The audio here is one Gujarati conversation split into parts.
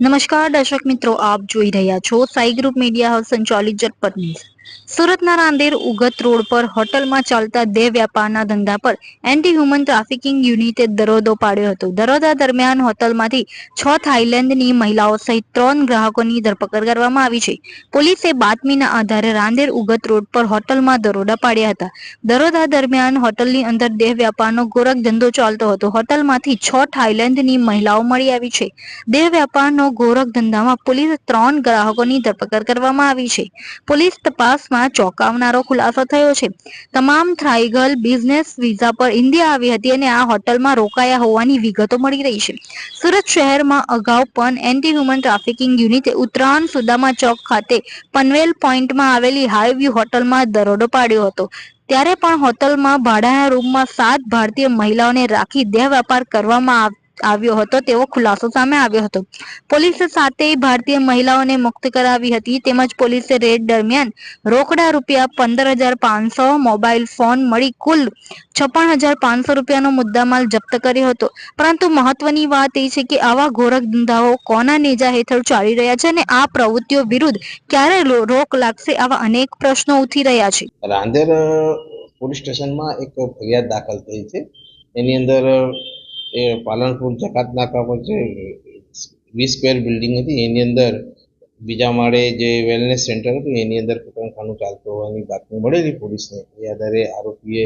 નમસ્કાર દર્શક મિત્રો, આપ જોઈ રહ્યા છો સાઈ ગ્રુપ મીડિયા હાઉસ સંચાલિત જટપટ ન્યૂઝ। સુરતના રાંદેર ઉગત રોડ પર હોટલમાં ચાલતા દેહ વ્યાપારના ધંધા પર એન્ટી હ્યુમન ટ્રાફિકિંગ યુનિટે દરોડો પાડ્યો હતો। દરોડા દરમિયાન હોટલમાંથી 6 થાઈલેન્ડની મહિલાઓ સહિત 3 ગ્રાહકોની ધરપકડ કરવામાં આવી છે। પોલીસે બાતમીના આધારે રાંદેર ઉગત રોડ પર હોટલમાં દરોડા પાડ્યા હતા। દરોડા દરમિયાન હોટલની અંદર દેહ વ્યાપારનો ગોરખ ધંધો ચાલતો હતો। હોટલમાંથી 6 થાઈલેન્ડની મહિલાઓ મળી આવી છે। દેહ વ્યાપારનો ગોરખ ધંધામાં પોલીસ 3 ગ્રાહકોની ધરપકડ કરવામાં આવી છે। પોલીસ તપાસમાં ચોંકાવનારો ખુલાસો થયો છે। તમામ થાઈગલ બિઝનેસ વિઝા પર ઇન્ડિયા આવી હતી અને આ હોટલમાં રોકાયા હોવાની વિગતો મળી રહી છે। સુરત શહેરમાં અગાઉ પણ એન્ટી હ્યુમન ટ્રાફિકિંગ યુનિટે ઉત્તરાયણ સુદામા ચોક ખાતે પનવેલ પોઈન્ટમાં આવેલી હાઈવ્યુ હોટલમાં દરોડો પાડ્યો હતો। ત્યારે પણ હોટલમાં ભાડાના રૂમમાં 7 ભારતીય મહિલાઓને રાખી દેહ વેપાર કરવામાં આવ્યો હતો તેવો ખુલાસો સામે આવ્યો હતો। પોલીસે 7 ભારતીય મહિલાઓને મુક્ત કરાવી હતી। તેમજ પોલીસે રેડ દરમિયાન રોકડા રૂપિયા 15,500, મોબાઈલ ફોન મળી કુલ 56,500 રૂપિયાનો મુદ્દામાલ જપ્ત કર્યો હતો। પરંતુ મહત્વની વાત એ છે કે આવા ગોરખ ધંધાઓ કોના નેજા હેઠળ ચાલી રહ્યા છે અને આ પ્રવૃત્તિઓ વિરુદ્ધ ક્યારે રોક લાગશે, આવા અનેક પ્રશ્નો ઉઠી રહ્યા છે। રાંદેર પોલીસ સ્ટેશનમાં એક ફરિયાદ દાખલ થઈ છે। એની અંદર એ પાલનપુર જકાત નાકા પર જે 20 સ્ક્વેર બિલ્ડિંગ હતી એની અંદર બીજા માળે જે વેલનેસ સેન્ટર હતું એની અંદર કુટુંબખાનું ચાલતું હોવાની બાતમી મળેલી પોલીસને। એ આધારે આરોપીએ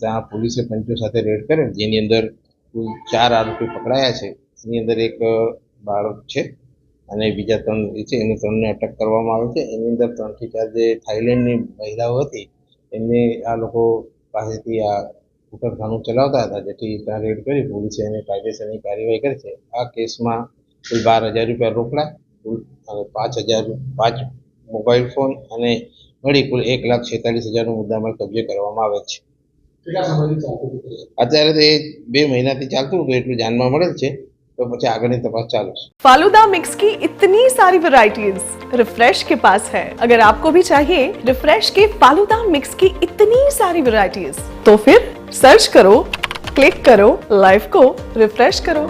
ત્યાં પોલીસે પંચો સાથે રેડ કરેલ, જેની અંદર કુલ 4 આરોપી પકડાયા છે। એની અંદર એક બાળક છે અને બીજા 3 છે, એને 3ને અટક કરવામાં આવે છે। એની અંદર 3 થી 4 જે થાઈલેન્ડની મહિલાઓ હતી એમને આ લોકો પાસેથી આ કુટુંબખાનું ચલાવતા હતા, જેથી ત્યાં રેડ કરી પોલીસે એને કાયદેસરની કાર્યવાહી કરી છે। આ કેસમાં કુલ 12,000 રૂપિયા રોકડા, કુલ 5 મોબાઈલ ફોન અને મળી કુલ 1,46,000નો મુદ્દામાલ કબજે કરવામાં આવે છે। અત્યારે તો એ 2 મહિનાથી ચાલતું હતું એટલું જાણવા મળેલ છે, तो मुझे आगे तपास चालू। फालूदा मिक्स की इतनी सारी वैरायटीज रिफ्रेश के पास है। अगर आपको भी चाहिए रिफ्रेश के फालूदा मिक्स की इतनी सारी वैरायटीज, तो फिर सर्च करो, क्लिक करो, लाइफ को रिफ्रेश करो।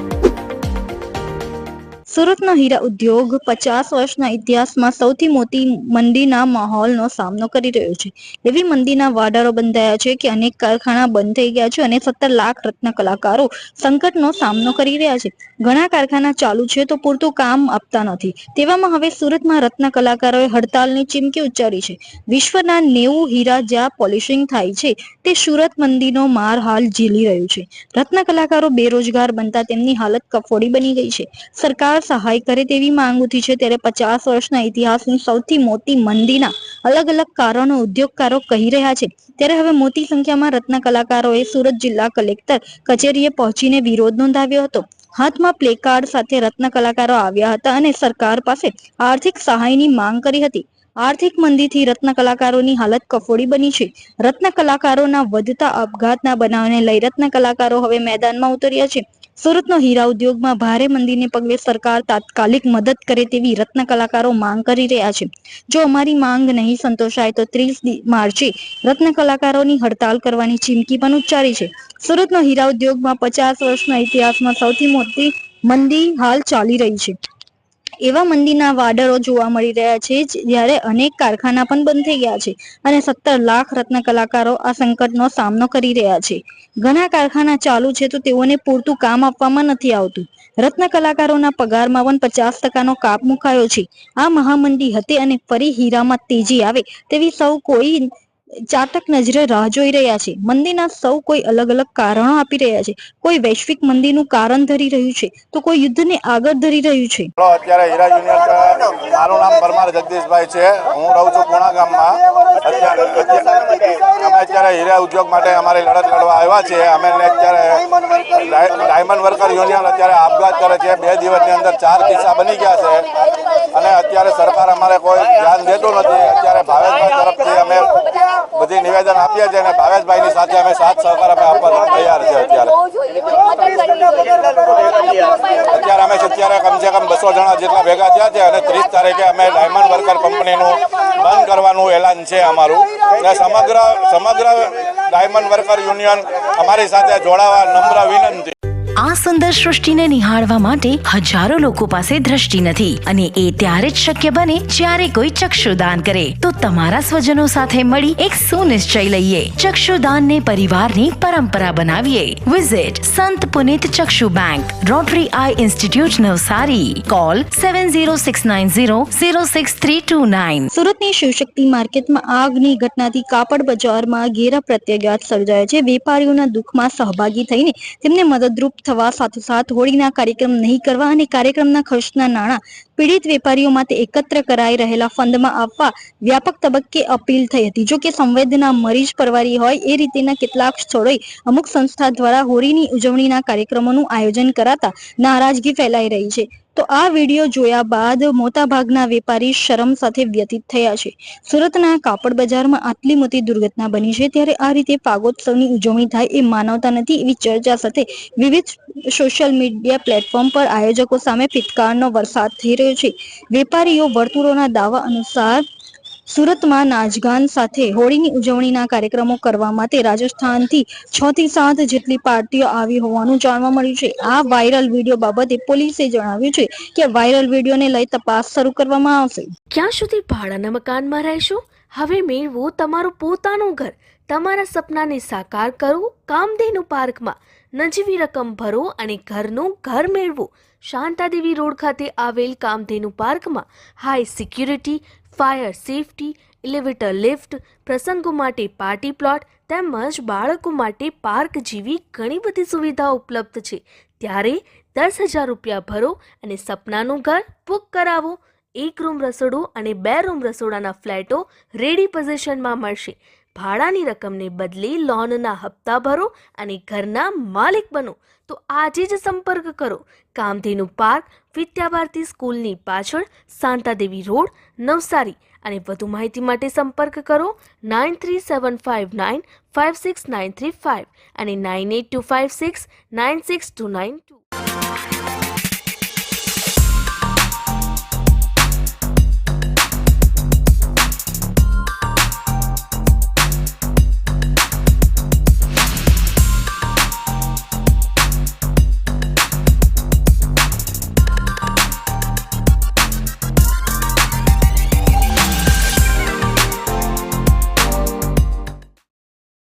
સુરતનો હીરા ઉદ્યોગ 50 વર્ષના ઇતિહાસમાં સૌથી મોટી મંદીના માહોલનો સામનો કરી રહ્યો છે। એવી મંદીના વાડારો બંધાયા છે કે અનેક કારખાના બંધ થઈ ગયા છે અને 17 લાખ રત્ન કલાકારો સંકટનો સામનો કરી રહ્યા છે। ઘણા કારખાના ચાલુ છે તો પૂરતું કામ આપતા નથી। તેવામાં હવે સુરતમાં રત્ન કલાકારોએ હડતાલની ચીમકી ઉચ્ચારી છે। વિશ્વના 90 હીરા જ્યાં પોલિશિંગ થાય છે તે સુરત મંદીનો માર હાલ ઝીલી રહ્યું છે। રત્ન કલાકારો બેરોજગાર બનતા તેમની હાલત કફોડી બની ગઈ છે। સરકાર સહાય કરે તેવી માંગ ઉઠી છે। ત્યારે 50 વર્ષના ઇતિહાસની સૌથી મોટી મંદીના અલગ અલગ કારણો ઉદ્યોગકારો કહી રહ્યા છે। ત્યારે હવે મોટી સંખ્યામાં રત્ન કલાકારોએ સુરત જિલ્લા કલેક્ટર કચેરીએ પહોંચીને વિરોધ નોંધાવ્યો હતો। હાથમાં પ્લેકાર્ડ સાથે રત્ન કલાકારો આવ્યા હતા અને સરકાર પાસે આર્થિક સહાયની માંગ કરી હતી। આર્થિક મંદીથી રત્ન કલાકારોની હાલત કફોડી બની છે। રત્ન કલાકારોના વધતા આપઘાતના બનાવને લઈ રત્ન કલાકારો હવે મેદાનમાં ઉતર્યા છે। સુરતનો હીરા ઉદ્યોગમાં ભારે મંદીને પગલે સરકાર તાત્કાલિક મદદ કરે તેવી રત્ન કલાકારો માંગ કરી રહ્યા છે। જો અમારી માંગ નહીં સંતોષાય તો 30 માર્ચે રત્ન કલાકારોની હડતાલ કરવાની ચીમકી પણ ઉચ્ચારી છે। સુરતનો હીરા ઉદ્યોગમાં 50 વર્ષના ઇતિહાસમાં સૌથી મોટી મંદી હાલ ચાલી રહી છે। એવા મંદીના વાદળો જોવા મળી રહ્યા છે જ્યારે અનેક કારખાના પણ બંધ થઈ ગયા છે અને 17 લાખ રત્ન કલાકારો આ સંકટનો સામનો કરી રહ્યા છે। ઘણા કારખાના ચાલુ છે તો તેઓને પૂરતું કામ આપવામાં નથી આવતું। રત્ન કલાકારોના પગારમાં પણ 50% કાપ મુકાયો છે। આ મહામંદી હતી અને ફરી હીરામાં તેજી આવે તેવી સૌ કોઈ ચાતક નજરે રાહ જોઈ રહ્યા છે। મંદીના સૌ કોઈ અલગ અલગ કારણો આપી રહ્યા છે। કોઈ વૈશ્વિક મંદીનું કારણ ધરી રહ્યું છે તો કોઈ યુદ્ધને આગળ ધરી રહ્યું છે। અત્યારે હીરા યુનિયન, મારું નામ પરમાર જગદીશભાઈ છે, હું રહું છું પૂણા ગામમાં। અમે અત્યારે હીરા ઉદ્યોગ માટે અમારી લડત લડવા આવ્યા છીએ। અમે અત્યારે ડાયમંડ વર્કર યુનિયન અત્યારે આપઘાત કરે છે। 2 દિવસની અંદર 4 કિસ્સા બની ગયા છે અને અત્યારે સરકાર અમારે કોઈ ધ્યાન દેતું નથી। અત્યારે ભાવેશભાઈ તરફથી અમે બધી નિવેદન આપીએ છીએ અને ભાવેશભાઈની સાથે અમે સાથ સહકાર અમે આપવા તૈયાર છે। અત્યારે અમે અત્યારે કમસે કમ 200 જણા જેટલા ભેગા થયા છે અને 30 તારીખે અમે ડાયમંડ વર્કર કંપનીનું બંધ કરવાનું એલાન છે અમારું। અને સમગ્ર ડાયમંડ વર્કર યુનિયન અમારી સાથે જોડાવા નમ્ર વિનંતી। આ સુંદર સૃષ્ટિને નિહાળવા માટે હજારો લોકો પાસે દ્રષ્ટિ નથી અને એ ત્યારે જ શક્ય બને જ્યારે કોઈ ચક્ષુદાન કરે. તો તમારા સ્વજનો સાથે મળી એક સુનિશ્ચય લઈએ. ચક્ષુદાનને પરિવારની પરંપરા બનાવીએ. Visit Sant Punit Chakshu bank, rotary eye institute, Navsari. Call 7069006329. સુરતની શિવશક્તિ માર્કેટમાં આગની ઘટનાથી કાપડ બજારમાં ઘેરા પ્રત્યાઘાત સર્જાયા છે. વેપારીઓના દુઃખમાં સહભાગી થઈને તેમને મદદરૂપ થવા સાથોસાથ હોળીના કાર્યક્રમ નહીં કરવા અને કાર્યક્રમના ખર્ચના નાણાં પીડિત વેપારીઓ માટે એકત્ર કરાઈ રહેલા ફંડમાં આપવા વ્યાપક તબક્કે અપીલ થઈ હતી. જો કે સંવેદના મરીજ પરવારી હોય એ રીતેના કેટલાક સ્થળોએ અમુક સંસ્થા દ્વારા હોળીની ઉજવણીના કાર્યક્રમોનું આયોજન કરાતા નારાજગી ફેલાઈ રહી છે. તો આ વિડીયો જોયા બાદ મોટાભાગના વેપારી શરમ સાથે વ્યતીત થયા છે. સુરતના કાપડ બજારમાં આટલી મોટી દુર્ઘટના બની છે ત્યારે આ રીતે પાગોત્સવની ઉજવણી થાય એ માનવતા નથી એવી ચર્ચા સાથે વિવિધ સોશિયલ મીડિયા પ્લેટફોર્મ પર આયોજકો સામે પિટકારનો વરસાદ થઈ રહ્યો છે. વેપારીઓ વર્તુળોના દાવા અનુસાર સુરતમાં નાચગાન સાથે હોળીની ઉજવણીના કાર્યક્રમો કરવા માટે રાજસ્થાનથી 6 થી 7 જેટલી પાર્ટીઓ આવી હોવાનું જાણવા મળ્યું છે. આ વાયરલ વિડીયો બાબતે પોલીસે જણાવ્યું છે કે વાયરલ વિડીયોને લઈ તપાસ શરૂ કરવામાં આવશે. ક્યાં સુધી ભાડાના મકાનમાં રહેશો? હવે મેળવો તમારું પોતાનું ઘર. તમારા સપનાને સાકાર કરો કામધેનુ પાર્કમાં. નજીવી રકમ ભરો અને ઘરનું ઘર મેળવો. શાંતાદેવી રોડ ખાતે આવેલ કામધેનુ પાર્કમાં high security, fire safety, elevator lift, પ્રસંગો માટે પાર્ટી પ્લોટ તેમજ બાળકો માટે પાર્ક જેવી ઘણી બધી સુવિધાઓ ઉપલબ્ધ છે. ત્યારે 10,000 રૂપિયા ભરો અને સપનાનું ઘર બુક કરાવો. 1 રૂમ રસોડું અને 2 રૂમ રસોડાના ફ્લેટો રેડી પોઝિશનમાં મળશે. ભાડાની રકમને બદલે લોનના હપ્તા ભરો અને ઘરના માલિક બનો. તો આજે જ સંપર્ક કરો. કામધેનુ પાર્ક, વિદ્યાભારતી સ્કૂલની પાછળ, શાંતાદેવી રોડ, નવસારી. અને વધુ માહિતી માટે સંપર્ક કરો 9375956935 અને 9825696292.